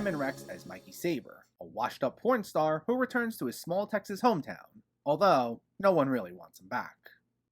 Simon Rex as Mikey Saber, a washed-up porn star who returns to his small Texas hometown, although no one really wants him back.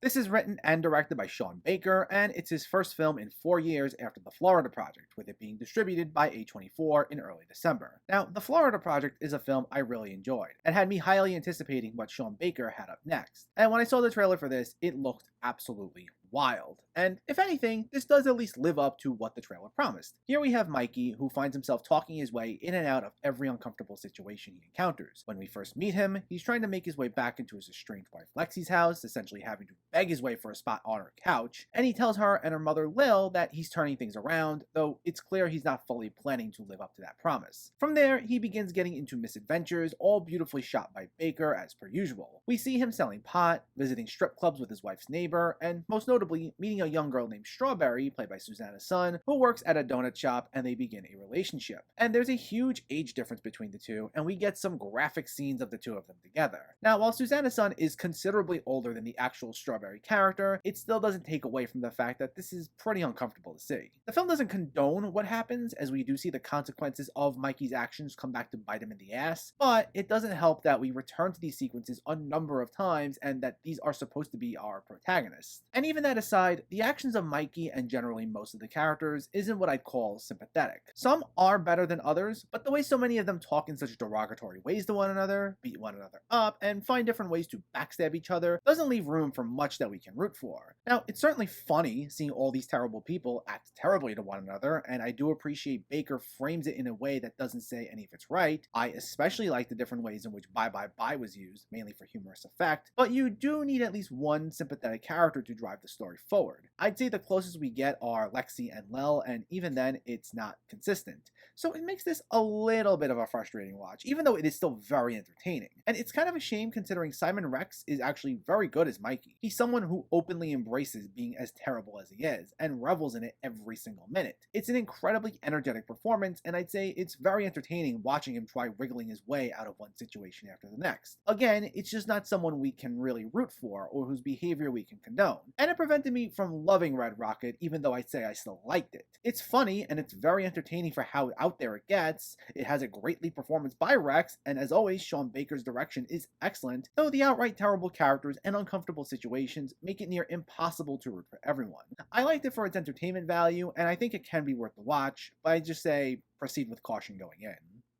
This is written and directed by Sean Baker, and it's his first film in 4 years after The Florida Project, with it being distributed by A24 in early December. Now, The Florida Project is a film I really enjoyed, and had me highly anticipating what Sean Baker had up next. And when I saw the trailer for this, it looked absolutely wild. And if anything, this does at least live up to what the trailer promised. Here we have Mikey, who finds himself talking his way in and out of every uncomfortable situation he encounters. When we first meet him, he's trying to make his way back into his estranged wife Lexi's house, essentially having to beg his way for a spot on her couch, and he tells her and her mother Lil that he's turning things around, though it's clear he's not fully planning to live up to that promise. From there, he begins getting into misadventures, all beautifully shot by Baker as per usual. We see him selling pot, visiting strip clubs with his wife's neighbor, and most notably, meeting a young girl named Strawberry, played by Susanna Sun, who works at a donut shop, and they begin a relationship. And there's a huge age difference between the two, and we get some graphic scenes of the two of them together. Now, while Susanna Sun is considerably older than the actual Strawberry character, it still doesn't take away from the fact that this is pretty uncomfortable to see. The film doesn't condone what happens, as we do see the consequences of Mikey's actions come back to bite him in the ass, but it doesn't help that we return to these sequences a number of times, and that these are supposed to be our protagonists. And even that aside, the actions of Mikey and generally most of the characters isn't what I'd call sympathetic. Some are better than others, but the way so many of them talk in such derogatory ways to one another, beat one another up, and find different ways to backstab each other doesn't leave room for much that we can root for. Now, it's certainly funny seeing all these terrible people act terribly to one another, and I do appreciate Baker frames it in a way that doesn't say any of it's right. I especially like the different ways in which Bye Bye Bye was used, mainly for humorous effect, but you do need at least one sympathetic character to drive the story forward. I'd say the closest we get are Lexi and Lel, and even then, it's not consistent. So it makes this a little bit of a frustrating watch, even though it is still very entertaining. And it's kind of a shame considering Simon Rex is actually very good as Mikey. He's someone who openly embraces being as terrible as he is, and revels in it every single minute. It's an incredibly energetic performance, and I'd say it's very entertaining watching him try wriggling his way out of one situation after the next. Again, it's just not someone we can really root for, or whose behavior we can condone. And it prevented me from loving Red Rocket, even though I'd say I still liked it. It's funny, and it's very entertaining for how out there it gets. It has a great lead performance by Rex, and as always, Sean Baker's direction is excellent, though the outright terrible characters and uncomfortable situations make it near impossible to root for everyone. I liked it for its entertainment value, and I think it can be worth the watch, but I just say proceed with caution going in.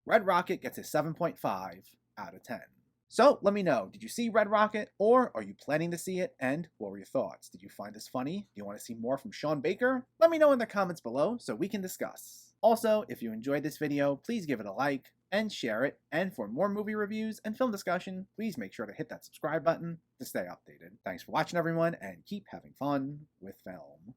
Red Rocket gets a 7.5 out of 10. So let me know, did you see Red Rocket, or are you planning to see it, and what were your thoughts? Did you find this funny? Do you want to see more from Sean Baker? Let me know in the comments below so we can discuss. Also, if you enjoyed this video, please give it a like and share it, and for more movie reviews and film discussion, please make sure to hit that subscribe button to stay updated. Thanks for watching everyone, and keep having fun with film.